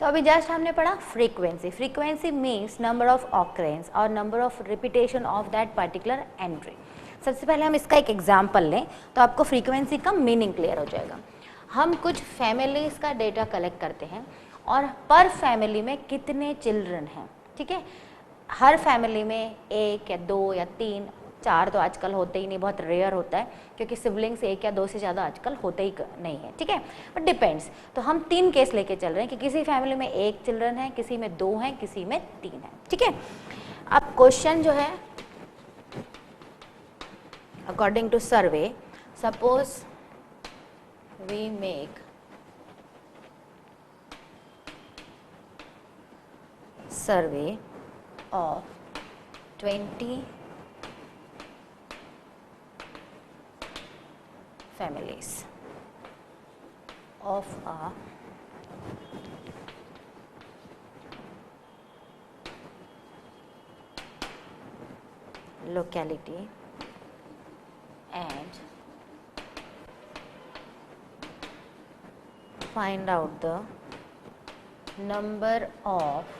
सो अभी जस्ट हमने पढ़ा frequency. Frequency means number of occurrence और number of repetition of that particular entry. सबसे पहले हम इसका एक एग्जाम्पल लें तो आपको फ्रीक्वेंसी का मीनिंग क्लियर हो जाएगा. हम कुछ फैमिलीज का डेटा कलेक्ट करते हैं और पर फैमिली में कितने चिल्ड्रन हैं, ठीक है. हर फैमिली में एक या दो या तीन, चार तो आजकल होते ही नहीं, बहुत रेयर होता है क्योंकि सिबलिंग्स एक या दो से ज़्यादा आजकल होते ही नहीं है, ठीक है. But depends. तो हम 3 केस लेके चल रहे हैं कि किसी फैमिली में 1 चिल्ड्रन है, किसी में 2 हैं, किसी में 3 है, ठीक है. अब क्वेश्चन जो है according to survey, suppose we make survey of 20 families of a locality and find out the number of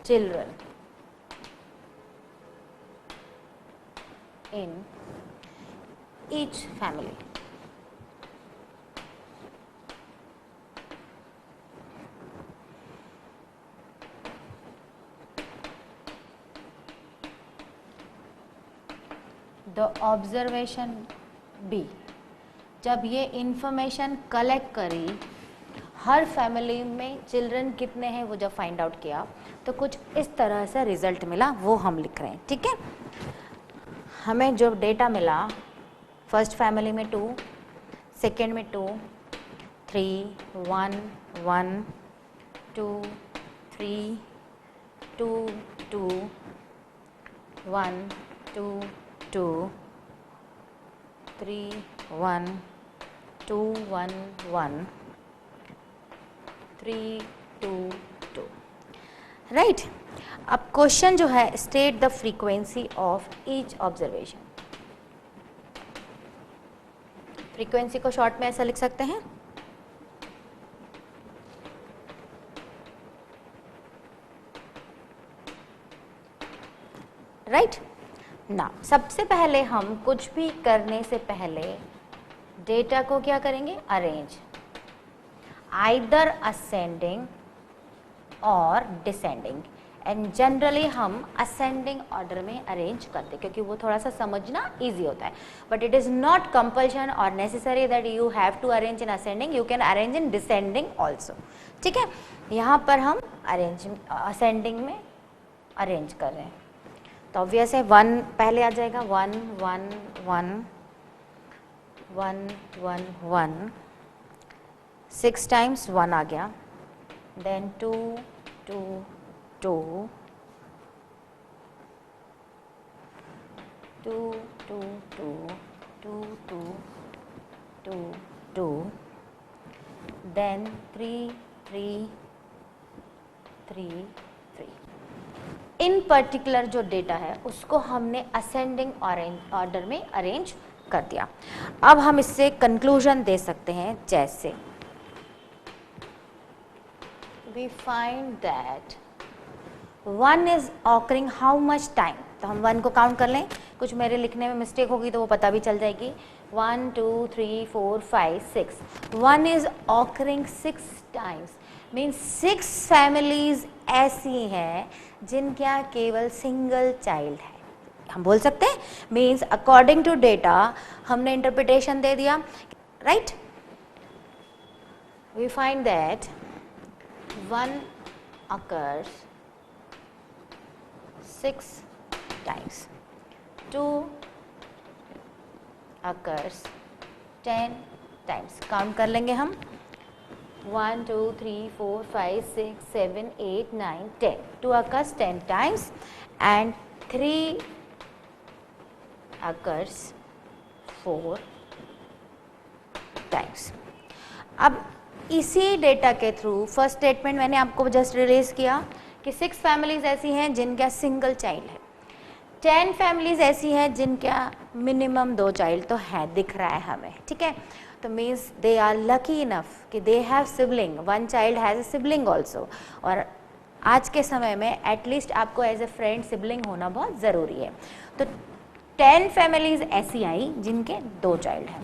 children in each family. The observation B, जब ये इंफॉर्मेशन कलेक्ट करी, हर फैमिली में चिल्ड्रन कितने हैं वो जब फाइंड आउट किया तो कुछ इस तरह से रिजल्ट मिला, वो हम लिख रहे हैं, ठीक है. हमें जो डेटा मिला, फर्स्ट फैमिली में 2, सेकेंड में 2, 3, 1, 1, 2, 3, 2, 2, 1, 2, 2, 3, 1, 2, 1, 1, 3, 2, 2, राइट. अब क्वेश्चन जो है, state the frequency of each observation. Frequency को शॉर्ट में ऐसा लिख सकते हैं, राइट. ना सबसे पहले हम कुछ भी करने से पहले डेटा को क्या करेंगे, अरेंज, आइदर असेंडिंग और डिसेंडिंग. एंड जनरली हम असेंडिंग ऑर्डर में अरेंज करते हैं क्योंकि वो थोड़ा सा समझना इजी होता है. But it is not compulsion और necessary that you have to arrange in ascending, you can arrange in descending also, ठीक है. यहाँ पर हम अरेंज असेंडिंग में अरेंज कर रहे हैं तो ऑब्वियस है 1 पहले आ जाएगा, 1, 1, 1, 1, 1, 1, 6 टाइम्स 1 आ गया, देन 2, 2, 2, 2, 2, 2, 2, 2, 2, 2, then 3, 3, 3, 3. इन पर्टिकुलर जो डेटा है उसको हमने असेंडिंग ऑर्डर में अरेंज कर दिया. अब हम इससे कंक्लूजन दे सकते हैं, जैसे we find that 1 is occurring how much time. तो हम 1 को काउंट कर लें, कुछ मेरे लिखने में मिस्टेक होगी तो वो पता भी चल जाएगी. 1, 2, 3, 4, 5, 6. 1 is occurring 6 times. Means 6 families ऐसी हैं जिनका केवल सिंगल चाइल्ड है. हम बोल सकते हैं मीन्स अकॉर्डिंग टू डेटा हमने इंटरप्रिटेशन दे दिया, right. We find that 1 occurs 6 times, 2 occurs 10 times. Count कर लेंगे हम, 1, 2, 3, 4, 5, 6, 7, 8, 9, 10. 2 occurs 10 times and 3 occurs 4 times. अब इसी डेटा के थ्रू फर्स्ट स्टेटमेंट मैंने आपको जस्ट रिलीज किया कि 6 फैमिलीज ऐसी हैं जिनका सिंगल चाइल्ड है, 10 फैमिलीज ऐसी हैं जिनका मिनिमम 2 चाइल्ड तो है, दिख रहा है हमें, ठीक है. तो means they are lucky enough कि they have sibling, one child has a sibling also. और आज के समय में एटलीस्ट आपको एज ए फ्रेंड सिबलिंग होना बहुत ज़रूरी है। तो 10 फैमिलीज ऐसी आई जिनके 2 चाइल्ड हैं,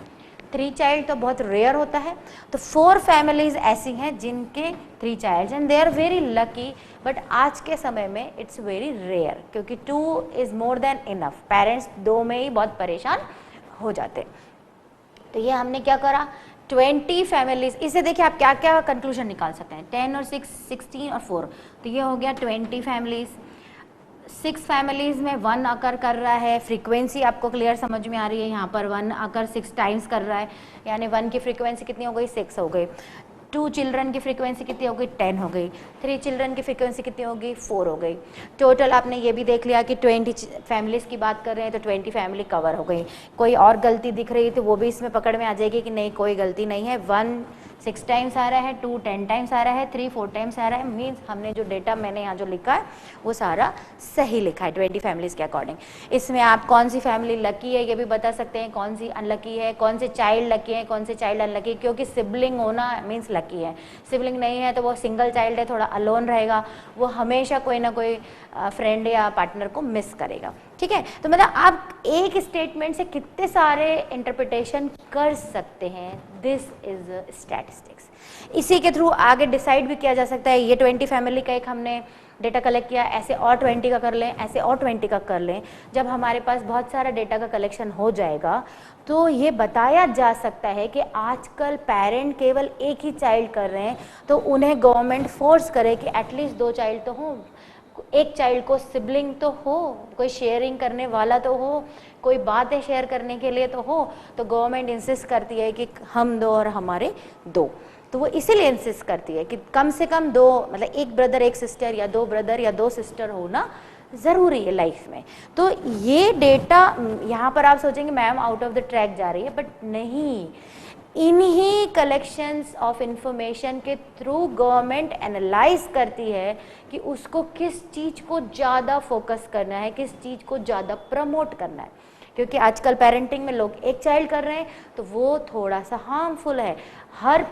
3 चाइल्ड तो बहुत रेयर होता है। तो 4 फैमिलीज ऐसी हैं जिनके 3 child and they are very lucky, but आज के समय में इट्स वेरी रेयर, क्योंकि 2 is more than enough. Parents 2 में ही बहुत परेशान हो जाते। तो ये हमने क्या करा, 20 फैमिलीज। इसे देखिए आप क्या क्या कंक्लूजन निकाल सकते हैं, 10 और 6, 16 और 4, तो ये हो गया 20 फैमिलीज। 6 फैमिलीज में 1 अकर कर रहा है, फ्रीक्वेंसी आपको क्लियर समझ में आ रही है, यहाँ पर 1 अकर 6 टाइम्स कर रहा है, यानी 1 की फ्रीक्वेंसी कितनी हो गई, 6 हो गई। 2 चिल्ड्रन की फ्रीक्वेंसी कितनी हो गई, 10 हो गई। 3 चिल्ड्रन की फ्रीक्वेंसी कितनी होगी, 4 हो गई। टोटल आपने ये भी देख लिया कि 20 फैमिलीज़ की बात कर रहे हैं, तो 20 फैमिली कवर हो गई। कोई और गलती दिख रही तो वो भी इसमें पकड़ में आ जाएगी कि नहीं कोई गलती नहीं है। 1 6 टाइम्स आ रहा है, 2 10 टाइम्स आ रहा है, 3 4 टाइम्स आ रहा है, मीन्स हमने जो डेटा मैंने यहाँ जो लिखा है वो सारा सही लिखा है 20 फैमिलीज़ के अकॉर्डिंग। इसमें आप कौन सी फैमिली लकी है ये भी बता सकते हैं, कौन सी अनलकी है, कौन से चाइल्ड लकी है, कौन से चाइल्ड अनलकी, क्योंकि सिबलिंग होना मीन्स लकी है। सिबलिंग नहीं है तो वो सिंगल चाइल्ड है, थोड़ा अलोन रहेगा, वो हमेशा कोई ना कोई फ्रेंड या पार्टनर को मिस करेगा। ठीक है, तो मतलब आप एक स्टेटमेंट से कितने सारे इंटरप्रिटेशन कर सकते हैं, दिस इज स्टैटिस्टिक्स। इसी के थ्रू आगे डिसाइड भी किया जा सकता है, ये 20 फैमिली का एक हमने डेटा कलेक्ट किया, ऐसे और 20 का कर लें, ऐसे और 20 का कर लें। जब हमारे पास बहुत सारा डेटा का कलेक्शन हो जाएगा तो ये बताया जा सकता है कि आजकल पेरेंट केवल एक ही चाइल्ड कर रहे हैं, तो उन्हें गवर्नमेंट फोर्स करे कि एटलीस्ट 2 चाइल्ड तो हों, एक चाइल्ड को सिबलिंग तो हो, कोई शेयरिंग करने वाला तो हो, कोई बातें शेयर करने के लिए तो हो। तो गवर्नमेंट इंसिस्ट करती है कि हम 2 और हमारे 2, तो वो इसीलिए इंसिस्ट करती है कि कम से कम 2, मतलब एक ब्रदर एक सिस्टर या 2 ब्रदर या 2 सिस्टर होना ज़रूरी है लाइफ में। तो ये डेटा यहाँ पर आप सोचेंगे ma'am out of the track जा रही है, बट नहीं, इन्हीं कलेक्शंस ऑफ इंफॉर्मेशन के थ्रू गवर्नमेंट एनालाइज करती है कि उसको किस चीज़ को ज़्यादा फोकस करना है, किस चीज़ को ज़्यादा प्रमोट करना है। क्योंकि आजकल पेरेंटिंग में लोग एक चाइल्ड कर रहे हैं तो वो थोड़ा सा हार्मफुल है। हर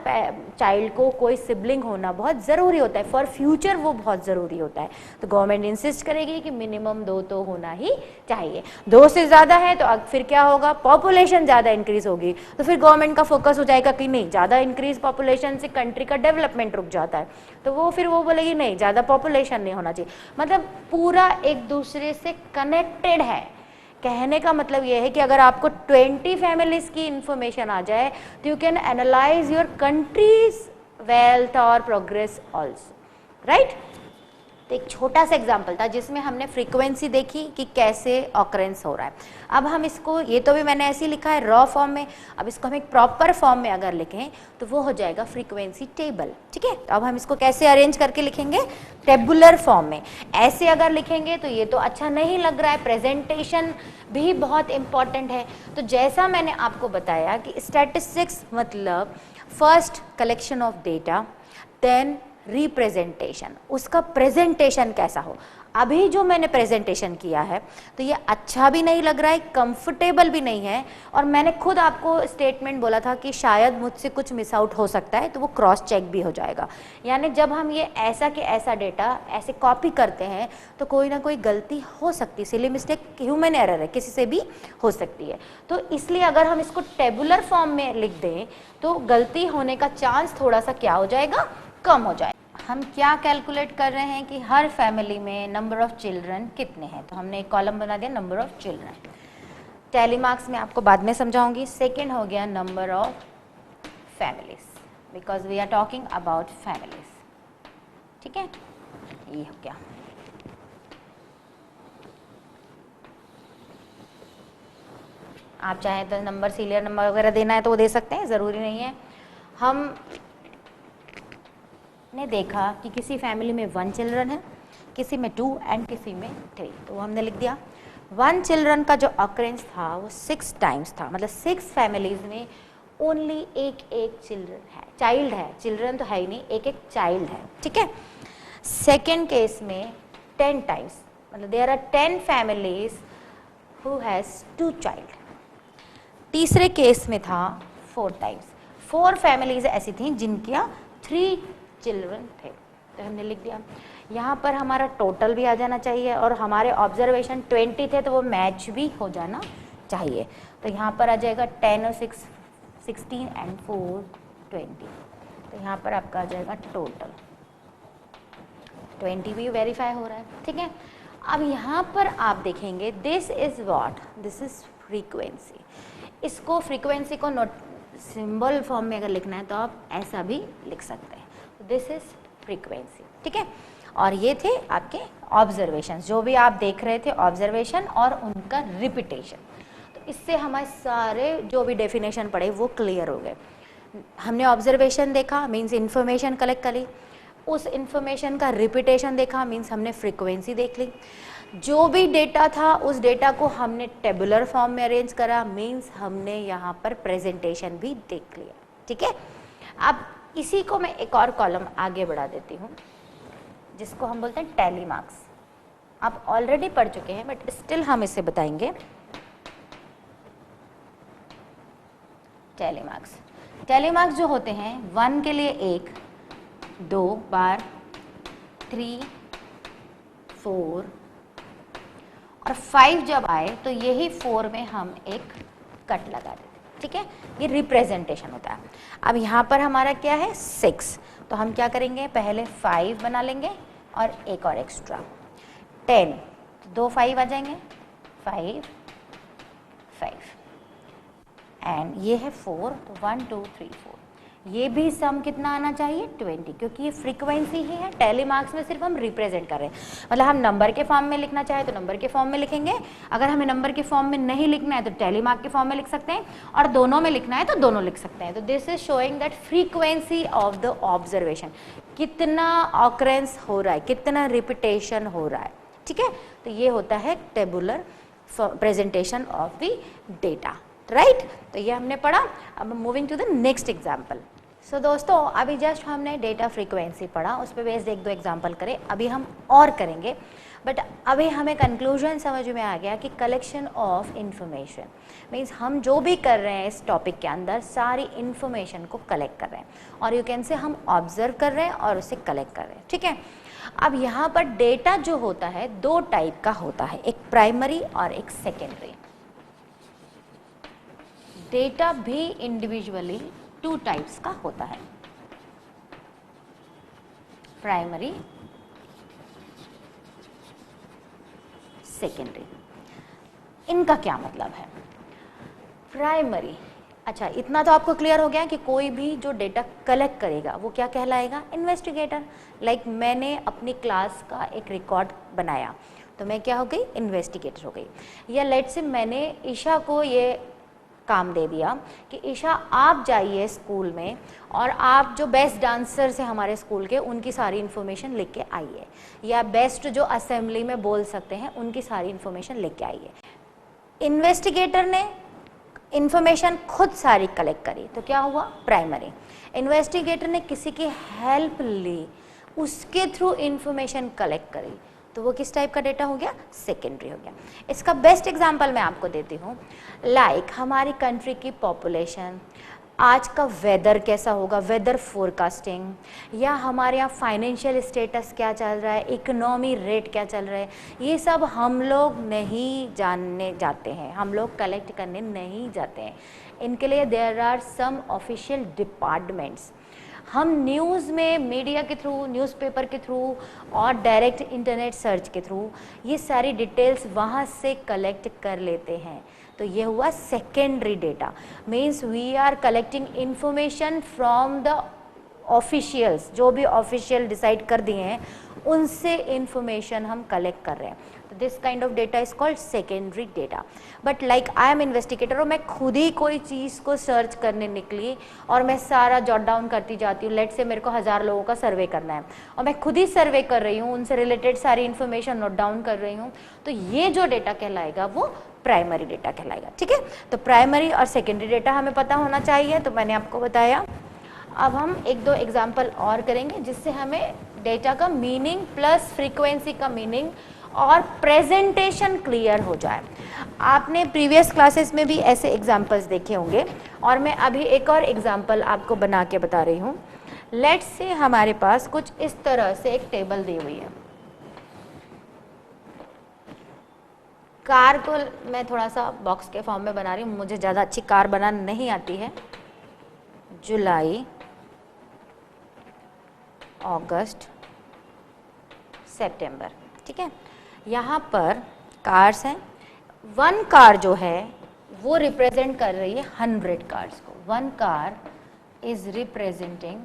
चाइल्ड को कोई सिबलिंग होना बहुत ज़रूरी होता है, फॉर फ्यूचर वो बहुत ज़रूरी होता है। तो गवर्नमेंट इंसिस्ट करेगी कि मिनिमम 2 तो होना ही चाहिए। 2 से ज़्यादा है तो अब फिर क्या होगा, पॉपुलेशन ज़्यादा इंक्रीज होगी, तो फिर गवर्नमेंट का फोकस हो जाएगा कि नहीं, ज़्यादा इंक्रीज पॉपुलेशन से कंट्री का डेवलपमेंट रुक जाता है, तो वो फिर वो बोलेगी नहीं ज़्यादा पॉपुलेशन नहीं होना चाहिए। मतलब पूरा एक दूसरे से कनेक्टेड है। कहने का मतलब ये है कि अगर आपको 20 फैमिलीज की इंफॉर्मेशन आ जाए तो you can analyse your country's wealth और प्रोग्रेस ऑल्सो, राइट। तो एक छोटा सा एग्जाम्पल था जिसमें हमने फ्रीक्वेंसी देखी कि कैसे ऑकरेंस हो रहा है। अब हम इसको, ये तो भी मैंने ऐसे ही लिखा है रॉ फॉर्म में, अब इसको हम एक प्रॉपर फॉर्म में अगर लिखें तो वो हो जाएगा फ्रीक्वेंसी टेबल। ठीक है, तो अब हम इसको कैसे अरेंज करके लिखेंगे, टेबुलर फॉर्म में। ऐसे अगर लिखेंगे तो ये तो अच्छा नहीं लग रहा है, प्रेजेंटेशन भी बहुत इंपॉर्टेंट है। तो जैसा मैंने आपको बताया कि स्टैटिस्टिक्स मतलब first collection of data, then representation, उसका प्रेजेंटेशन कैसा हो। अभी जो मैंने प्रेजेंटेशन किया है तो ये अच्छा भी नहीं लग रहा है, कंफर्टेबल भी नहीं है, और मैंने खुद आपको स्टेटमेंट बोला था कि शायद मुझसे कुछ मिस आउट हो सकता है, तो वो क्रॉस चेक भी हो जाएगा। यानी जब हम ये ऐसा के ऐसा डेटा ऐसे कॉपी करते हैं तो कोई ना कोई गलती हो सकती है, सिली मिस्टेक, ह्यूमन एरर है, किसी से भी हो सकती है। तो इसलिए अगर हम इसको टेबुलर फॉर्म में लिख दें तो गलती होने का चांस थोड़ा सा क्या हो जाएगा, कम हो जाए। हम क्या कैलकुलेट कर रहे हैं कि हर फैमिली में नंबर ऑफ चिल्ड्रन कितने हैं, तो हमने एक कॉलम बना दिया number of children. Tally marks में आपको बाद में समझाऊंगी। सेकंड हो गया number of families, because we are talking about families. ठीक है, ये हो गया। आप चाहें तो नंबर, सीरियल नंबर वगैरह देना है तो वो दे सकते हैं, ज़रूरी नहीं है। हम ने देखा कि किसी फैमिली में 1 चिल्ड्रन है, किसी में 2 एंड किसी में 3, तो हमने लिख दिया 1 चिल्ड्रन का जो ऑकरेंस था वो 6 टाइम्स था, मतलब 6 फैमिलीज में ओनली एक चिल्ड्रन है, चाइल्ड है, चिल्ड्रन तो है ही नहीं, एक चाइल्ड है। ठीक है, सेकेंड केस में 10 टाइम्स, मतलब there are 10 families who has 2 child. तीसरे केस में था 4 टाइम्स, 4 फैमिलीज ऐसी थी जिनके 3 चिल्ड्रन थे, तो हमने लिख दिया। यहाँ पर हमारा टोटल भी आ जाना चाहिए और हमारे ऑब्जर्वेशन 20 थे तो वो मैच भी हो जाना चाहिए। तो यहाँ पर आ जाएगा 10 और 6 16 एंड 4 20, तो यहाँ पर आपका आ जाएगा टोटल 20 भी वेरीफाई हो रहा है, ठीक है। अब यहाँ पर आप देखेंगे this is what, this is frequency. इसको फ्रीक्वेंसी को नोट सिंबल फॉर्म में अगर लिखना है तो आप ऐसा भी लिख सकते हैं, दिस इज फ्रीक्वेंसी, ठीक है। और ये थे आपके ऑब्जर्वेशन, जो भी आप देख रहे थे ऑब्जर्वेशन और उनका रिपीटेशन। तो इससे हमारे सारे जो भी डेफिनेशन पढ़े वो क्लियर हो गए। हमने ऑब्जर्वेशन देखा मीन्स इंफॉर्मेशन कलेक्ट करी, उस इंफॉर्मेशन का रिपीटेशन देखा मीन्स हमने फ्रीक्वेंसी देख ली, जो भी डेटा था उस डेटा को हमने टेबुलर फॉर्म में अरेंज करा मीन्स हमने यहाँ पर प्रेजेंटेशन भी देख लिया, ठीक है। अब इसी को मैं एक और कॉलम आगे बढ़ा देती हूँ जिसको हम बोलते हैं टैली मार्क्स। आप ऑलरेडी पढ़ चुके हैं बट स्टिल हम इसे बताएंगे। टैली मार्क्स, टैली मार्क्स जो होते हैं 1 के लिए 1, 2 बार, 3, 4 और 5 जब आए तो यही 4 में हम एक कट लगा देते, ठीक है। ये रिप्रेजेंटेशन होता है। अब यहाँ पर हमारा क्या है 6, तो हम क्या करेंगे पहले 5 बना लेंगे और एक और एक्स्ट्रा 10, 2 5 आ जाएंगे, 5 5 एंड ये है 4, तो 1 2 3 4। ये भी सम कितना आना चाहिए 20, क्योंकि ये फ्रीक्वेंसी ही है। टैली मार्क्स में सिर्फ हम रिप्रेजेंट कर रहे हैं, मतलब हम नंबर के फॉर्म में लिखना चाहे तो नंबर के फॉर्म में लिखेंगे, अगर हमें नंबर के फॉर्म में नहीं लिखना है तो टैली मार्क के फॉर्म में लिख सकते हैं, और दोनों में लिखना है तो दोनों लिख सकते हैं। तो this is showing that frequency of the observation, कितना ऑकरेंस हो रहा है, कितना रिपीटेशन हो रहा है, ठीक है। तो ये होता है tabular presentation of the data, right. तो ये हमने पढ़ा। अब moving to the next example. So दोस्तों अभी जस्ट हमने डेटा फ्रीक्वेंसी पढ़ा, उस पर बेस्ड 1-2 एग्जाम्पल करें, अभी हम और करेंगे। बट अभी हमें कंक्लूजन समझ में आ गया कि कलेक्शन ऑफ इंफॉर्मेशन मीन्स हम जो भी कर रहे हैं इस टॉपिक के अंदर सारी इंफॉर्मेशन को कलेक्ट कर रहे हैं, और यू कैन से हम ऑब्जर्व कर रहे हैं और उसे कलेक्ट कर रहे हैं, ठीक है। अब यहाँ पर डेटा जो होता है 2 टाइप का होता है, एक प्राइमरी और एक सेकेंडरी। डेटा भी इंडिविजुअली 2 टाइप्स का होता है, प्राइमरी, सेकेंडरी। इनका क्या मतलब है? प्राइमरी, अच्छा इतना तो आपको क्लियर हो गया कि कोई भी जो डेटा कलेक्ट करेगा वो क्या कहलाएगा? इन्वेस्टिगेटर। लाइक मैंने अपनी क्लास का एक रिकॉर्ड बनाया तो मैं क्या हो गई? इन्वेस्टिगेटर हो गई। या लेट्स से मैंने ईशा को ये काम दे दिया कि ईशा आप जाइए स्कूल में और आप जो बेस्ट डांसर्स हैं हमारे स्कूल के उनकी सारी इन्फॉर्मेशन लिख के आइए, या बेस्ट जो असेंबली में बोल सकते हैं उनकी सारी इन्फॉर्मेशन लिख के आइए। इन्वेस्टिगेटर ने इन्फॉर्मेशन खुद सारी कलेक्ट करी तो क्या हुआ? प्राइमरी। इन्वेस्टिगेटर ने किसी की हेल्प ली, उसके थ्रू इन्फॉर्मेशन कलेक्ट करी तो वो किस टाइप का डेटा हो गया? सेकेंडरी हो गया। इसका बेस्ट एग्जांपल मैं आपको देती हूँ। लाइक हमारी कंट्री की पॉपुलेशन, आज का वेदर कैसा होगा, वेदर फोरकास्टिंग, या हमारे यहाँ फाइनेंशियल स्टेटस क्या चल रहा है, इकोनॉमी रेट क्या चल रहा है, ये सब हम लोग नहीं जानने जाते हैं, हम लोग कलेक्ट करने नहीं जाते हैं। इनके लिए there are some official departments. हम न्यूज़ में मीडिया के थ्रू, न्यूज़पेपर के थ्रू और डायरेक्ट इंटरनेट सर्च के थ्रू ये सारी डिटेल्स वहाँ से कलेक्ट कर लेते हैं। तो ये हुआ secondary data. Means we are collecting information from the officials, जो भी ऑफिशियल डिसाइड कर दिए हैं उनसे इंफॉर्मेशन हम कलेक्ट कर रहे हैं। तो this kind of data is called secondary data. But like I am investigator और मैं खुद ही कोई चीज़ को सर्च करने निकली और मैं सारा जॉट डाउन करती जाती हूँ। लेट से मेरे को 1000 लोगों का सर्वे करना है और मैं खुद ही सर्वे कर रही हूँ, उनसे रिलेटेड सारी इन्फॉर्मेशन नोट डाउन कर रही हूँ, तो ये जो डेटा कहलाएगा वो प्राइमरी डेटा कहलाएगा, ठीक है। तो प्राइमरी और सेकेंडरी डेटा हमें पता होना चाहिए, तो मैंने आपको बताया। अब हम 1-2 एग्जाम्पल और करेंगे जिससे हमें डेटा का मीनिंग प्लस फ्रीक्वेंसी का मीनिंग और प्रेजेंटेशन क्लियर हो जाए। आपने प्रीवियस क्लासेस में भी ऐसे एग्जाम्पल्स देखे होंगे और मैं अभी एक और एग्जाम्पल आपको बना के बता रही हूँ। लेट्स से हमारे पास कुछ इस तरह से एक टेबल दी हुई है। कार को मैं थोड़ा सा बॉक्स के फॉर्म में बना रही हूँ, मुझे ज़्यादा अच्छी कार बनाना नहीं आती है। जुलाई, अगस्त, सितंबर, ठीक है। यहाँ पर कार्स हैं। 1 कार जो है वो रिप्रेजेंट कर रही है 100 कार्स को। 1 कार इज रिप्रेजेंटिंग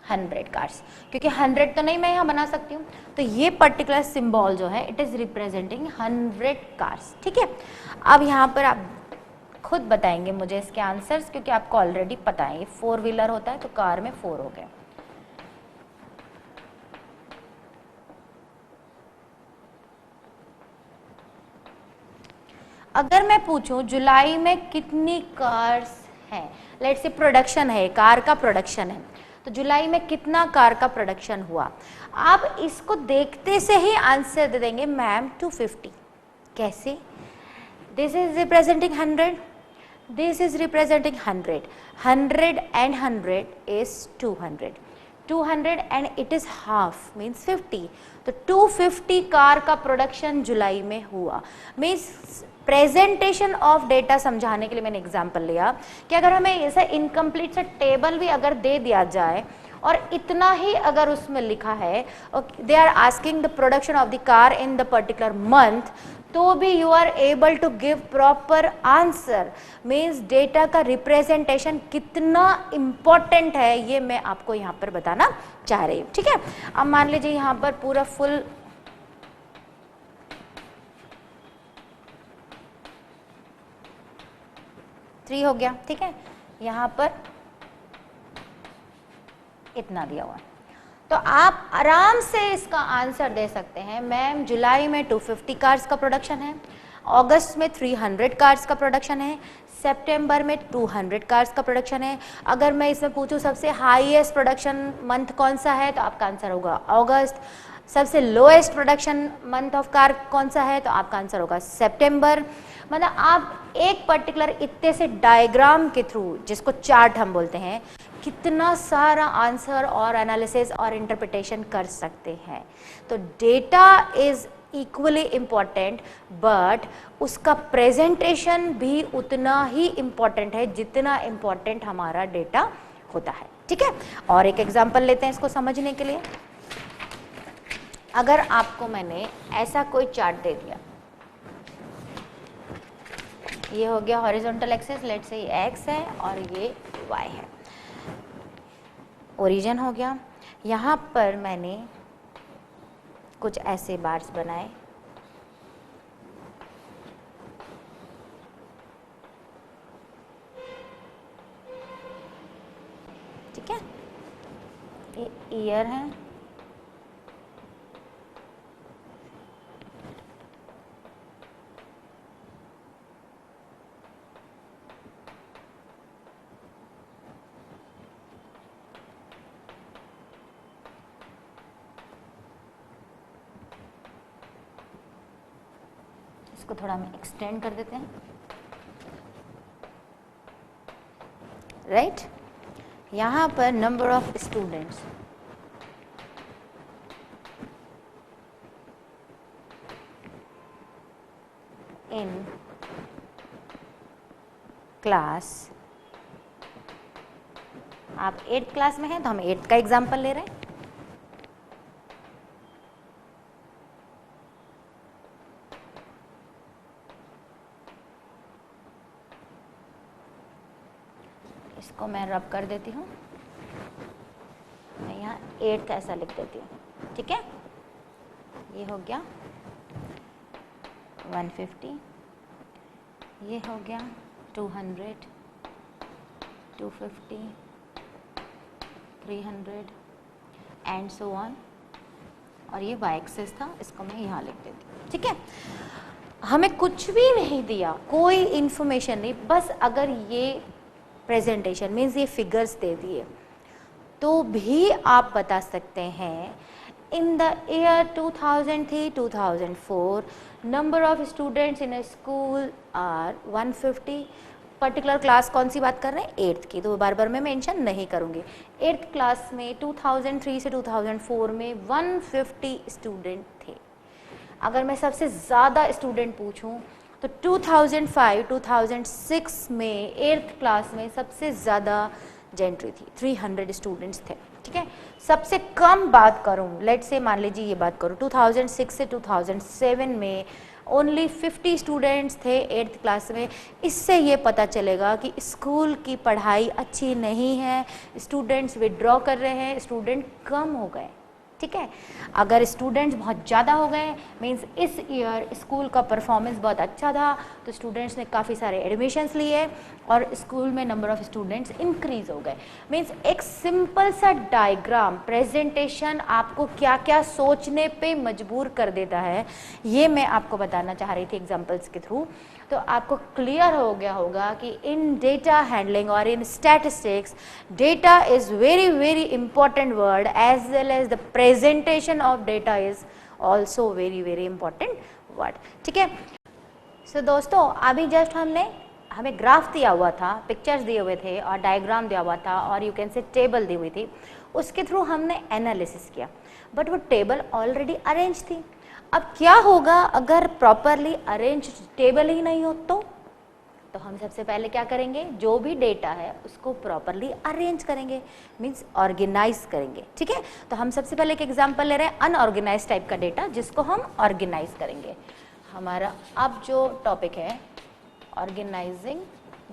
100 कार्स, क्योंकि 100 तो नहीं मैं यहाँ बना सकती हूँ, तो ये पर्टिकुलर सिंबल जो है इट इज रिप्रेजेंटिंग 100 कार्स, ठीक है। अब यहाँ पर आप खुद बताएंगे मुझे इसके आंसर्स, क्योंकि आपको ऑलरेडी पता है ये 4 व्हीलर होता है, तो कार में 4 हो गए। अगर मैं पूछूं जुलाई में कितनी कार्स हैं, लेट्स से प्रोडक्शन है, कार का प्रोडक्शन है, तो जुलाई में कितना कार का प्रोडक्शन हुआ, आप इसको देखते से ही आंसर दे देंगे मैम 250। कैसे? This is representing 100, this is representing 100, 100 and 100 is 200, 200 and it is half means 50, तो 250 कार का प्रोडक्शन जुलाई में हुआ। मीन्स प्रेजेंटेशन ऑफ डेटा समझाने के लिए मैंने एग्जांपल लिया कि अगर हमें ऐसा इनकम्प्लीट सा टेबल भी अगर दे दिया जाए और इतना ही अगर उसमें लिखा है, they are asking the production of the car in the particular month, तो भी you are able to give proper answer. Means data का रिप्रेजेंटेशन कितना इंपॉर्टेंट है ये मैं आपको यहाँ पर बताना चाह रही हूँ, ठीक है। अब मान लीजिए यहाँ पर पूरा फुल थ्री हो गया, ठीक है। यहाँ पर इतना दिया हुआ, तो आप आराम से इसका आंसर दे सकते हैं मैम जुलाई में 250 कार्स का प्रोडक्शन है, अगस्त में 300 कार्स का प्रोडक्शन है, सितंबर में 200 कार्स का प्रोडक्शन है। अगर मैं इसमें पूछूं सबसे हाईएस्ट प्रोडक्शन मंथ कौन सा है, तो आपका आंसर होगा अगस्त। सबसे lowest production month of car कौन सा है, तो आपका आंसर होगा सितंबर। मतलब आप एक पर्टिकुलर इतने से डायग्राम के थ्रू, जिसको चार्ट हम बोलते हैं, कितना सारा आंसर और एनालिसिस और इंटरप्रिटेशन कर सकते हैं। तो data is equally important, but उसका प्रेजेंटेशन भी उतना ही इम्पॉर्टेंट है जितना इम्पॉर्टेंट हमारा डेटा होता है, ठीक है। और एक एग्जांपल लेते हैं इसको समझने के लिए। अगर आपको मैंने ऐसा कोई चार्ट दे दिया, ये हो गया हॉरिजॉन्टल एक्सिस, लेट्स से ये एक्स है और ये वाई है, ओरिजिन हो गया। यहाँ पर मैंने कुछ ऐसे बार्स बनाए, ठीक है। ये ईयर है, इसको थोड़ा हम एक्सटेंड कर देते हैं, राइट। यहाँ पर number of students, in class, आप 8th क्लास में हैं तो हम 8th का एग्जाम्पल ले रहे हैं। इसको मैं रब कर देती हूँ, मैं यहाँ 8th ऐसा लिख देती हूँ, ठीक है। ये हो गया 150, ये हो गया 200, 250, 300 एंड सो ऑन। और ये वाई एक्सिस था, इसको मैं यहाँ लिख देती हूँ, ठीक है। हमें कुछ भी नहीं दिया, कोई इंफॉर्मेशन नहीं, बस अगर ये प्रेजेंटेशन मीन्स ये फिगर्स दे दिए तो भी आप बता सकते हैं in the year 2003-2004 number of students in a school are 150. Particular class कौन सी बात कर रहे हैं, 8th की, तो बार बार मैं मेंशन नहीं करूँगी। 8th क्लास में 2003 से 2004 में 150 स्टूडेंट थे। अगर मैं सबसे ज़्यादा स्टूडेंट पूछूं तो 2005-2006 में 8th क्लास में सबसे ज़्यादा जेंट्री थी, 300 स्टूडेंट्स थे। ठीक है, सबसे कम बात करूं, लेट से मान लीजिए ये बात करूं 2006 से 2007 में ओनली 50 स्टूडेंट्स थे 8th क्लास में। इससे ये पता चलेगा कि स्कूल की पढ़ाई अच्छी नहीं है, स्टूडेंट्स विड्रॉ कर रहे हैं, स्टूडेंट कम हो गए। ठीक है, अगर स्टूडेंट्स बहुत ज़्यादा हो गए मींस इस ईयर स्कूल का परफॉर्मेंस बहुत अच्छा था तो स्टूडेंट्स ने काफ़ी सारे एडमिशन्स लिए और स्कूल में नंबर ऑफ़ स्टूडेंट्स इंक्रीज़ हो गए। मींस एक सिंपल सा डायग्राम प्रेजेंटेशन आपको क्या क्या सोचने पे मजबूर कर देता है, ये मैं आपको बताना चाह रही थी एग्जाम्पल्स के थ्रू। तो आपको क्लियर हो गया होगा कि इन डेटा हैंडलिंग और in statistics data is very very important word as well as the presentation of data is also very very important word. ठीक है, सो दोस्तों अभी जस्ट हमें ग्राफ दिया हुआ था, पिक्चर्स दिए हुए थे और डायग्राम दिया हुआ था और यू कैन से टेबल दी हुई थी, उसके थ्रू हमने एनालिसिस किया, बट वो टेबल ऑलरेडी अरेंज थी। अब क्या होगा अगर प्रॉपरली अरेंज टेबल ही नहीं हो तो हम सबसे पहले क्या करेंगे, जो भी डेटा है उसको प्रॉपरली अरेंज करेंगे, मींस ऑर्गेनाइज करेंगे। ठीक है, तो हम सबसे पहले एक एग्जांपल ले रहे हैं अनऑर्गेनाइज टाइप का डेटा जिसको हम ऑर्गेनाइज करेंगे। हमारा अब जो टॉपिक है ऑर्गेनाइजिंग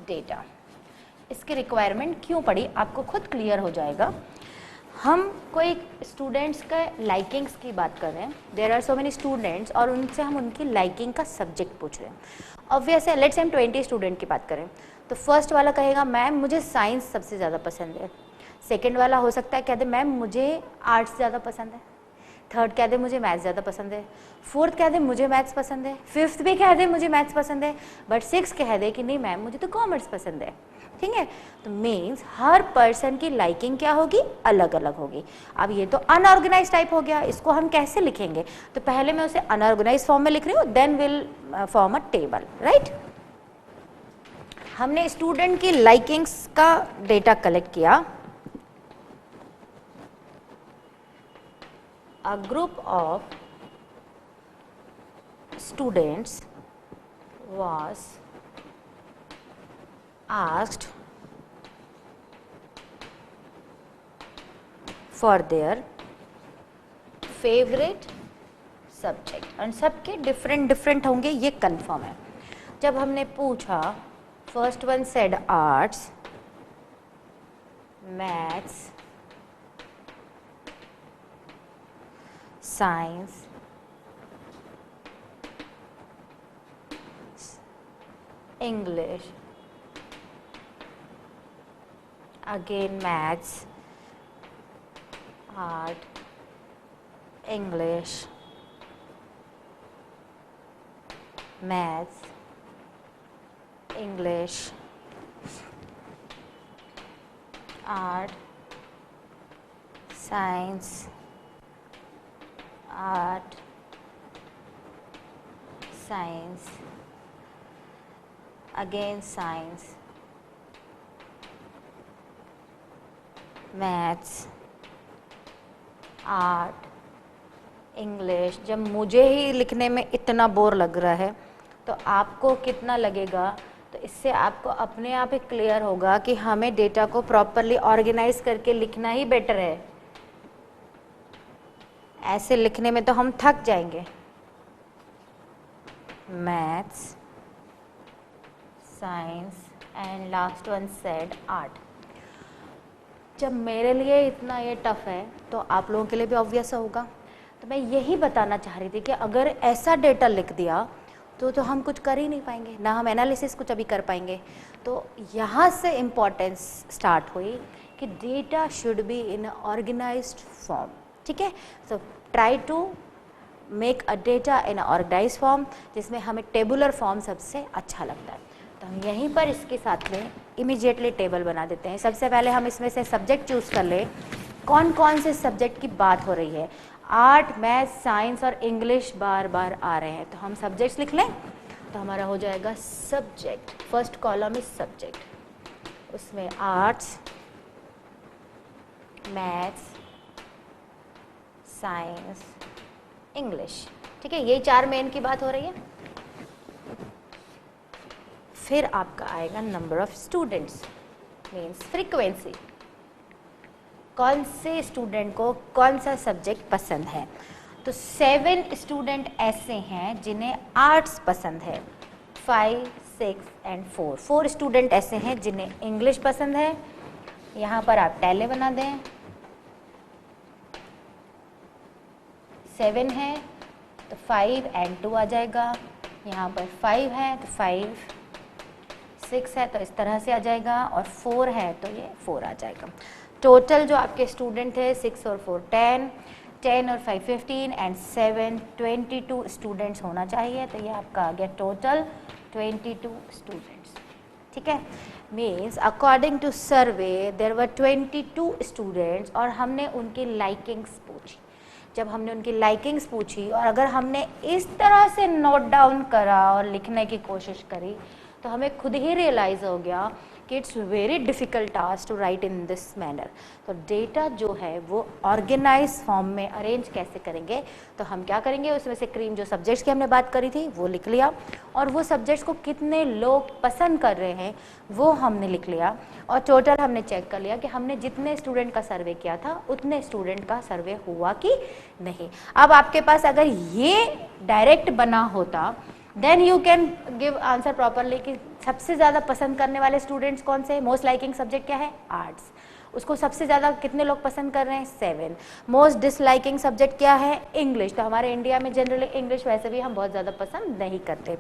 डेटा, इसकी रिक्वायरमेंट क्यों पड़ी आपको खुद क्लियर हो जाएगा। हम कोई स्टूडेंट्स का लाइकिंग्स की बात कर रहे हैं, there are so many students और उनसे हम उनकी लाइकिंग का सब्जेक्ट पूछ रहे हैं। ऑब्वियस है, लेट्स हम 20 स्टूडेंट की बात करें तो फर्स्ट वाला कहेगा मैम मुझे साइंस सबसे ज़्यादा पसंद है, सेकेंड वाला हो सकता है कह दे मैम मुझे आर्ट्स ज़्यादा पसंद है, थर्ड कह दे मुझे मैथ्स ज़्यादा पसंद है, फोर्थ कह दे मुझे मैथ्स पसंद है, फिफ्थ भी कह दे मुझे मैथ्स पसंद है, बट सिक्स कह दे कि नहीं मैम मुझे तो कॉमर्स पसंद है। ठीक है, तो मीन्स हर पर्सन की लाइकिंग क्या होगी, अलग अलग होगी। अब ये तो अनऑर्गेनाइज टाइप हो गया, इसको हम कैसे लिखेंगे, तो पहले मैं उसे अनऑर्गेनाइज फॉर्म में लिख रही हूँ, then will form a table, right. हमने स्टूडेंट की लाइकिंग्स का डेटा कलेक्ट किया। A group of students was asked for their favorite subject और सबके डिफरेंट होंगे, ये कंफर्म है। जब हमने पूछा first one said arts, maths, science, English, again maths, art, English, maths, English, art, science, art, science, again science, maths, art, English. जब मुझे ही लिखने में इतना बोर लग रहा है तो आपको कितना लगेगा, तो इससे आपको अपने आप ही क्लियर होगा कि हमें डेटा को प्रॉपरली ऑर्गेनाइज करके लिखना ही बेटर है। ऐसे लिखने में तो हम थक जाएंगे। Maths, science and last one said art. जब मेरे लिए इतना ये टफ है तो आप लोगों के लिए भी ऑब्वियस होगा। तो मैं यही बताना चाह रही थी कि अगर ऐसा डेटा लिख दिया तो हम कुछ कर ही नहीं पाएंगे, ना हम एनालिसिस कुछ अभी कर पाएंगे। तो यहाँ से इम्पोर्टेंस स्टार्ट हुई कि data should be in organized form. ठीक है, so try to make a data in organize form जिसमें हमें टेबुलर फॉर्म सबसे अच्छा लगता है। तो हम यहीं पर इसके साथ में इमीडिएटली टेबल बना देते हैं। सबसे पहले हम इसमें से सब्जेक्ट चूज़ कर ले, कौन कौन से सब्जेक्ट की बात हो रही है। आर्ट, मैथ, साइंस और इंग्लिश बार बार आ रहे हैं, तो हम सब्जेक्ट्स लिख लें, तो हमारा हो जाएगा subject, first column is subject, उसमें आर्ट्स, मैथ्स, साइंस, इंग्लिश। ठीक है, ये 4 मेन की बात हो रही है। फिर आपका आएगा number of students, means frequency, कौन से स्टूडेंट को कौन सा सब्जेक्ट पसंद है। तो 7 स्टूडेंट ऐसे हैं जिन्हें आर्ट्स पसंद है, 5, 6 एंड 4। 4 स्टूडेंट ऐसे हैं जिन्हें इंग्लिश पसंद है, यहाँ पर आप टैले बना दें। 7 है तो 5 एंड 2 आ जाएगा, यहाँ पर 5 है तो 5, 6 है तो इस तरह से आ जाएगा, और 4 है तो ये 4 आ जाएगा। टोटल जो आपके स्टूडेंट है 6 और 4 10, 10 और 5 15 एंड 7 22 स्टूडेंट्स होना चाहिए। तो ये आपका आ गया टोटल 22 स्टूडेंट्स। ठीक है, means according to survey there were 22 students, और हमने उनकी लाइकिंग्स पूछी। जब हमने उनकी लाइकिंग्स पूछी और अगर हमने इस तरह से नोट डाउन करा और लिखने की कोशिश करी, तो हमें खुद ही रियलाइज़ हो गया कि it's very difficult task to write in this manner. तो डेटा जो है वो ऑर्गेनाइज फॉर्म में अरेंज कैसे करेंगे, तो हम क्या करेंगे, उसमें से क्रीम जो सब्जेक्ट्स की हमने बात करी थी वो लिख लिया, और वो सब्जेक्ट्स को कितने लोग पसंद कर रहे हैं वो हमने लिख लिया, और टोटल हमने चेक कर लिया कि हमने जितने स्टूडेंट का सर्वे किया था उतने स्टूडेंट का सर्वे हुआ कि नहीं। अब आपके पास अगर ये डायरेक्ट बना होता, then you can give answer properly कि सबसे ज़्यादा पसंद करने वाले स्टूडेंट्स कौन से, मोस्ट लाइकिंग सब्जेक्ट क्या है, आर्ट्स, उसको सबसे ज़्यादा कितने लोग पसंद कर रहे हैं, 7। मोस्ट डिसलाइकिंग सब्जेक्ट क्या है, इंग्लिश, तो हमारे इंडिया में जनरली इंग्लिश वैसे भी हम बहुत ज़्यादा पसंद नहीं करते,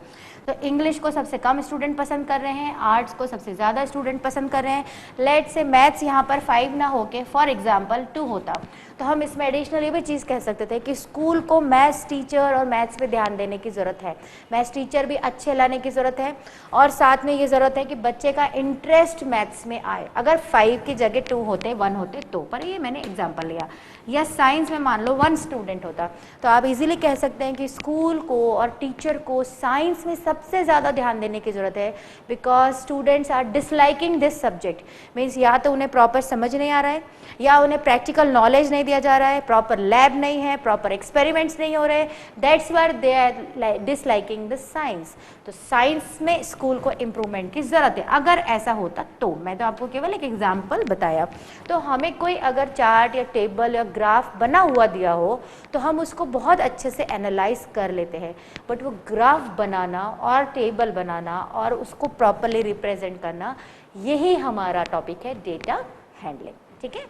तो इंग्लिश को सबसे कम स्टूडेंट पसंद कर रहे हैं, आर्ट्स को सबसे ज़्यादा स्टूडेंट पसंद कर रहे हैं। लेट से मैथ्स यहाँ पर 5 ना होके फॉर एग्जाम्पल 2 होता, तो हम इसमें एडिशनल ये भी चीज़ कह सकते थे कि स्कूल को मैथ्स टीचर और मैथ्स पे ध्यान देने की ज़रूरत है, मैथ्स टीचर भी अच्छे लाने की ज़रूरत है, और साथ में ये ज़रूरत है कि बच्चे का इंटरेस्ट मैथ्स में आए। अगर 5 की जगह 2 होते, 1 होते तो, पर ये मैंने एग्जाम्पल लिया, या साइंस में मान लो 1 स्टूडेंट होता, तो आप इजीली कह सकते हैं कि स्कूल को और टीचर को साइंस में सबसे ज़्यादा ध्यान देने की ज़रूरत है, because students are disliking this subject. Means या तो उन्हें प्रॉपर समझ नहीं आ रहा है, या उन्हें प्रैक्टिकल नॉलेज नहीं दिया जा रहा है, प्रॉपर लैब नहीं है, प्रॉपर एक्सपेरिमेंट्स नहीं हो रहे, that's why they are disliking the science. तो साइंस में स्कूल को इम्प्रूवमेंट की ज़रूरत है। अगर ऐसा होता तो, मैं तो आपको केवल एक एग्जाम्पल बताया, तो हमें कोई अगर चार्ट या टेबल या ग्राफ बना हुआ दिया हो तो हम उसको बहुत अच्छे से एनालाइज कर लेते हैं, बट वो ग्राफ बनाना और टेबल बनाना और उसको प्रॉपरली रिप्रेजेंट करना, यही हमारा टॉपिक है डेटा हैंडलिंग। ठीक है,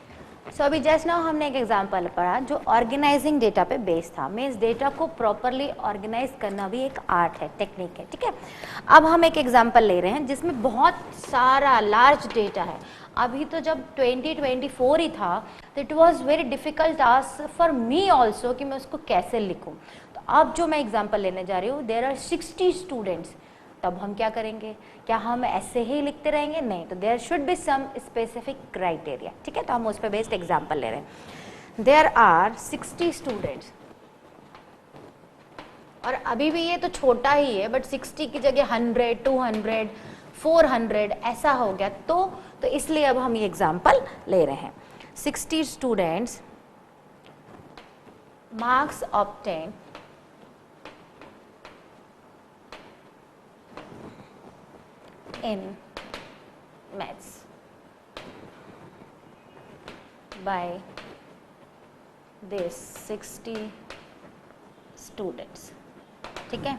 सो अभी जस्ट नाउ हमने एक एग्जांपल पढ़ा जो ऑर्गेनाइजिंग डेटा पे बेस्ड था, मीन्स डेटा को प्रॉपरली ऑर्गेनाइज करना भी एक आर्ट है, टेक्निक है। ठीक है, अब हम एक एग्जांपल ले रहे हैं जिसमें बहुत सारा लार्ज डेटा है। अभी तो जब 2024 ही था तो it was very difficult task for me also कि मैं उसको कैसे लिखूँ। तो अब जो मैं एग्जाम्पल लेने जा रही हूँ, देयर आर 60 स्टूडेंट्स, तब हम क्या करेंगे, क्या हम ऐसे ही लिखते रहेंगे, नहीं, तो there should be some specific criteria. ठीक है, तो हम उस पर बेस्ड एग्जाम्पल ले रहे हैं। देयर आर 60 स्टूडेंट्स, और अभी भी ये तो छोटा ही है, बट 60 की जगह 100, 200, 400 ऐसा हो गया, तो इसलिए अब हम ये एग्जाम्पल ले रहे हैं। 60 students, marks obtain in maths by this 60 students। ठीक है,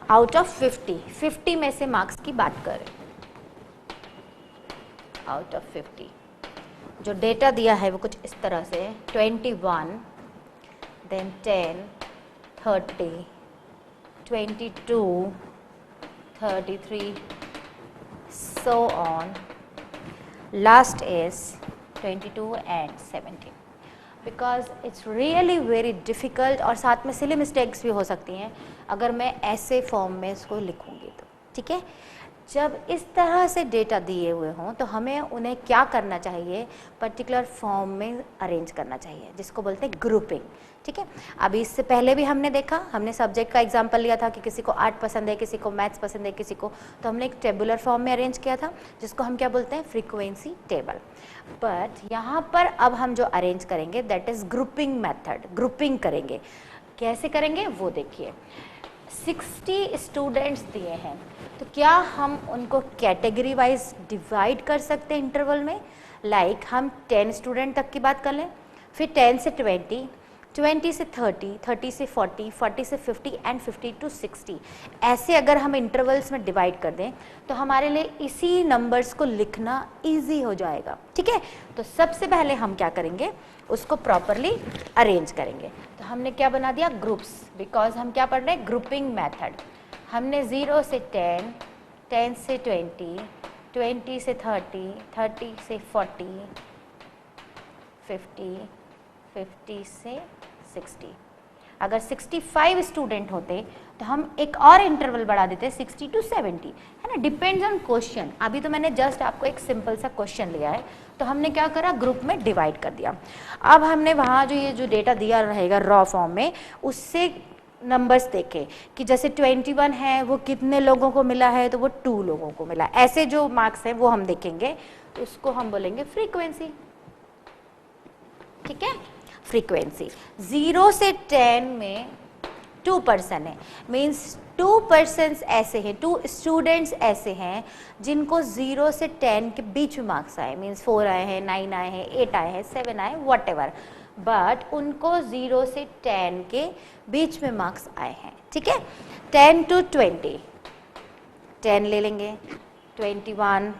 आउट ऑफ 50 में से मार्क्स की बात करें, आउट ऑफ 50 जो डेटा दिया है वो कुछ इस तरह से 21, then 10, 30, 22, 33, so on, last is 22 and 17, because it's really very difficult, और साथ में सिली मिस्टेक्स भी हो सकती हैं अगर मैं ऐसे फॉर्म में इसको लिखूंगी तो। ठीक है, जब इस तरह से डेटा दिए हुए हों तो हमें उन्हें क्या करना चाहिए, पर्टिकुलर फॉर्म में अरेंज करना चाहिए, जिसको बोलते हैं ग्रुपिंग। ठीक है, अभी इससे पहले भी हमने देखा, हमने सब्जेक्ट का एग्जांपल लिया था कि किसी को आर्ट पसंद है, किसी को मैथ्स पसंद है, किसी को, तो हमने एक टेबुलर फॉर्म में अरेंज किया था, जिसको हम क्या बोलते हैं, फ्रीक्वेंसी टेबल। बट यहाँ पर अब हम जो अरेंज करेंगे that is grouping method, grouping करेंगे। कैसे करेंगे वो देखिए। 60 स्टूडेंट्स दिए हैं, तो क्या हम उनको कैटेगरी वाइज डिवाइड कर सकते हैं इंटरवल में? लाइक हम 10 स्टूडेंट तक की बात कर लें, फिर 10 से 20, 20 से 30, 30 से 40, 40 से 50 एंड 50 to 60, ऐसे अगर हम इंटरवल्स में डिवाइड कर दें तो हमारे लिए इसी नंबर्स को लिखना इजी हो जाएगा। ठीक है, तो सबसे पहले हम क्या करेंगे, उसको प्रॉपरली अरेंज करेंगे। तो हमने क्या बना दिया, ग्रुप्स, बिकॉज हम क्या पढ़ रहे हैं, ग्रुपिंग मेथड। हमने 0 से 10, 10 से 20, 20 से 30, 30 से 40, 50, 50 से 60। अगर 65 स्टूडेंट होते तो हम एक और इंटरवल बढ़ा देते 60 to 70, है ना, डिपेंड्स ऑन क्वेश्चन। अभी तो मैंने जस्ट आपको एक सिंपल सा क्वेश्चन लिया है, तो हमने क्या करा, ग्रुप में डिवाइड कर दिया। अब हमने वहाँ जो ये जो डेटा दिया रहेगा रॉ फॉर्म में, उससे नंबर्स देखे कि जैसे 21 है वो कितने लोगों को मिला है, तो वो 2 लोगों को मिला। ऐसे जो मार्क्स हैं वो हम देखेंगे, तो उसको हम बोलेंगे फ्रीक्वेंसी। ठीक है, फ्रीक्वेंसी। 0 से 10 में 2% है, मीन्स 2% ऐसे हैं, 2 स्टूडेंट्स ऐसे हैं जिनको 0 से 10 के बीच में मार्क्स आए, मीन्स 4 आए हैं, 9 आए हैं, 8 आए हैं, 7 आए, वट एवर, बट उनको 0 से 10 के बीच में मार्क्स आए हैं। ठीक है, 10 to 20, 10 ले लेंगे, 21,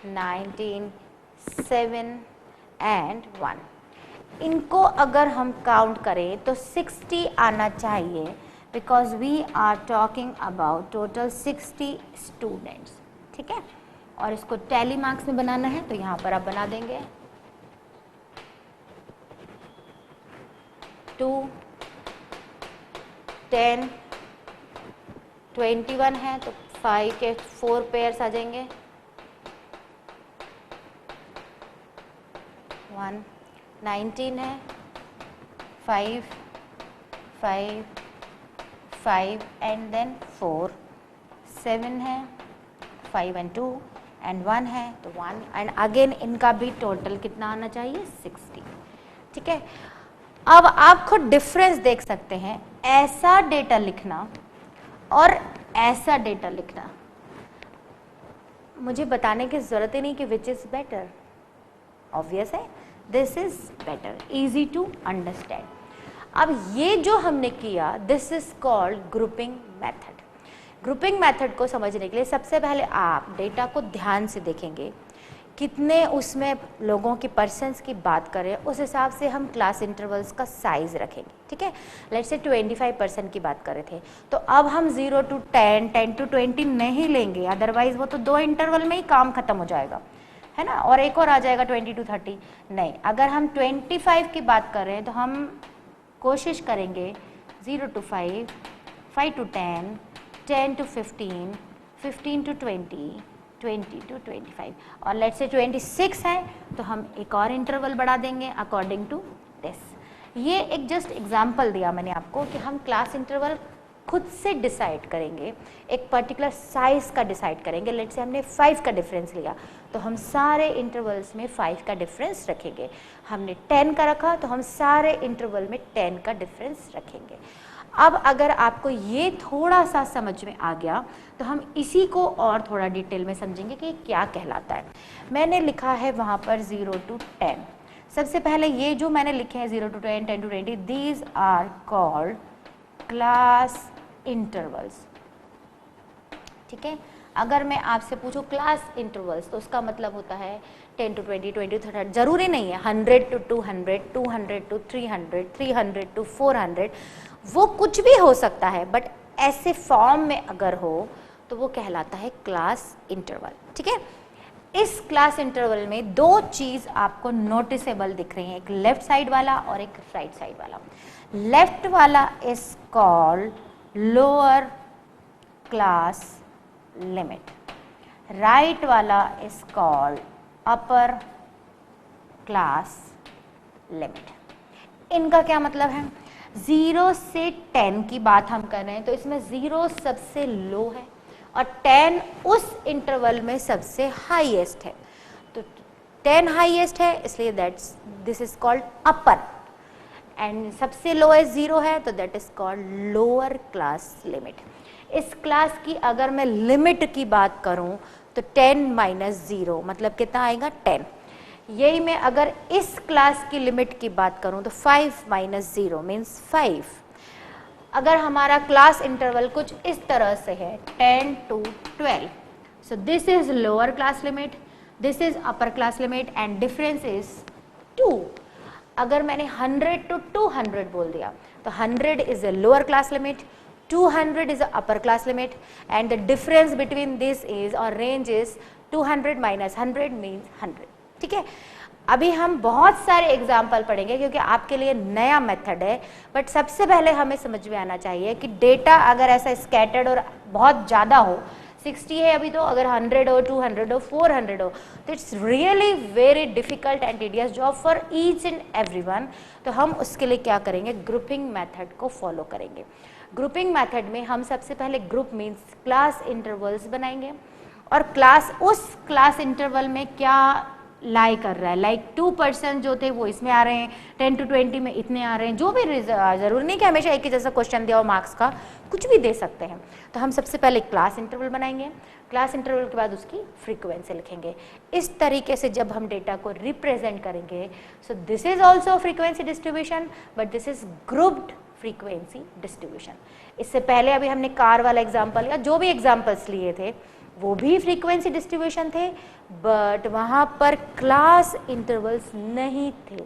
19, 7 एंड 1। इनको अगर हम काउंट करें तो 60 आना चाहिए, because we are talking about total 60 students. ठीक है, और इसको टैली मार्क्स में बनाना है, तो यहाँ पर आप बना देंगे 2, 10, 21 है तो 5 के 4 पेयर्स आ जाएंगे, 1, 19 है, 5, 5, 5 एंड देन 4, 7 है, 5 एंड 2 एंड 1 है तो 1, एंड अगेन इनका भी टोटल कितना आना चाहिए, 60। ठीक है, अब आप खुद डिफरेंस देख सकते हैं, ऐसा डेटा लिखना और ऐसा डेटा लिखना, मुझे बताने की जरूरत ही नहीं कि विच इज बेटर, ऑब्वियस है, this is better, easy to understand. अब ये जो हमने किया, this is called grouping method. Grouping method को समझने के लिए सबसे पहले आप डेटा को ध्यान से देखेंगे, कितने उसमें लोगों की पर्सन्स की बात करें, उस हिसाब से हम क्लास इंटरवल्स का साइज रखेंगे। ठीक है, लेट्स से 25% की बात कर रहे थे, तो अब हम 0 to 10, 10 to 20 नहीं लेंगे, अदरवाइज वो तो 2 इंटरवल में ही काम खत्म हो जाएगा, है ना, और एक और आ जाएगा 20 to 30। नहीं, अगर हम 25 की बात कर रहे हैं तो हम कोशिश करेंगे 0 to 5, 5 to 10, 10 to 15, 15 to 20, 20 to 25, और लेट्स से 26 है तो हम एक और इंटरवल बढ़ा देंगे अकॉर्डिंग टू दिस। ये एक जस्ट एग्जांपल दिया मैंने आपको कि हम क्लास इंटरवल खुद से डिसाइड करेंगे, एक पर्टिकुलर साइज का डिसाइड करेंगे। लेट्स से हमने 5 का डिफरेंस लिया तो हम सारे इंटरवल्स में 5 का डिफरेंस रखेंगे, हमने 10 का रखा तो हम सारे इंटरवल में 10 का डिफरेंस रखेंगे। अब अगर आपको ये थोड़ा सा समझ में आ गया तो हम इसी को और थोड़ा डिटेल में समझेंगे कि क्या कहलाता है। मैंने लिखा है वहाँ पर 0 to 10। सबसे पहले ये जो मैंने लिखे हैं 0 to 10, 10 to 20, these are called class intervals. ठीक है, अगर मैं आपसे पूछूं क्लास इंटरवल्स तो उसका मतलब होता है 10 to 20, 20 to 30, जरूरी नहीं है 100 to 200, 200 to 300, 300 to 400, वो कुछ भी हो सकता है, बट ऐसे फॉर्म में अगर हो तो वो कहलाता है क्लास इंटरवल। ठीक है, इस क्लास इंटरवल में 2 चीज आपको नोटिसेबल दिख रही हैं, एक लेफ्ट साइड वाला और एक राइट साइड वाला। लेफ्ट वाला is called lower class limit, right वाला is called upper class limit. इनका क्या मतलब है, 0 से 10 की बात हम कर रहे हैं तो इसमें 0 सबसे लो है और 10 उस इंटरवल में सबसे हाईएस्ट है, तो 10 हाईएस्ट है इसलिए that's this is called upper, and सबसे लोएस्ट 0 है तो that is called lower class limit. इस क्लास की अगर मैं लिमिट की बात करूं तो 10 माइनस 0 मतलब कितना आएगा 10। यही मैं अगर इस क्लास की लिमिट की बात करूं तो 5 माइनस 0 मीन्स 5। अगर हमारा क्लास इंटरवल कुछ इस तरह से है 10 to 12, so this is lower class limit, this is upper class limit and difference is 2। अगर मैंने 100 to 200 बोल दिया तो 100 is a lower class limit, 200 is a upper class limit, and the difference between this is or range is 200 minus 100 means 100। ठीक है, अभी हम बहुत सारे एग्जाम्पल पढ़ेंगे क्योंकि आपके लिए नया मेथड है, बट सबसे पहले हमें समझ में आना चाहिए कि डेटा अगर ऐसा स्कैटर्ड और बहुत ज़्यादा हो, 60 है अभी तो, अगर 100 हो, 200 हो, 400 हो, तो it's really very difficult and tedious job for each and everyone. तो हम उसके लिए क्या करेंगे, ग्रुपिंग मेथड को फॉलो करेंगे। ग्रुपिंग मेथड में हम सबसे पहले ग्रुप मीन्स क्लास इंटरवल्स बनाएंगे और क्लास उस क्लास इंटरवल में क्या लाई कर रहा है, लाइक 2% जो थे वो इसमें आ रहे हैं, 10 to 20 में इतने आ रहे हैं, जो भी जरूरी नहीं कि हमेशा एक ही जैसा क्वेश्चन दिया हो मार्क्स का, कुछ भी दे सकते हैं। तो हम सबसे पहले क्लास इंटरवल बनाएंगे, क्लास इंटरवल के बाद उसकी फ्रीक्वेंसी लिखेंगे। इस तरीके से जब हम डेटा को रिप्रेजेंट करेंगे, so this is also frequency distribution but this is grouped frequency distribution. इससे पहले अभी हमने कार वाला एग्जाम्पल या जो भी एग्जाम्पल्स लिए थे वो भी फ्रीक्वेंसी डिस्ट्रीब्यूशन थे, बट वहाँ पर क्लास इंटरवल्स नहीं थे,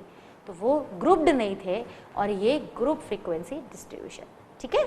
तो वो ग्रुप्ड नहीं थे, और ये ग्रुप फ्रीक्वेंसी डिस्ट्रीब्यूशन। ठीक है।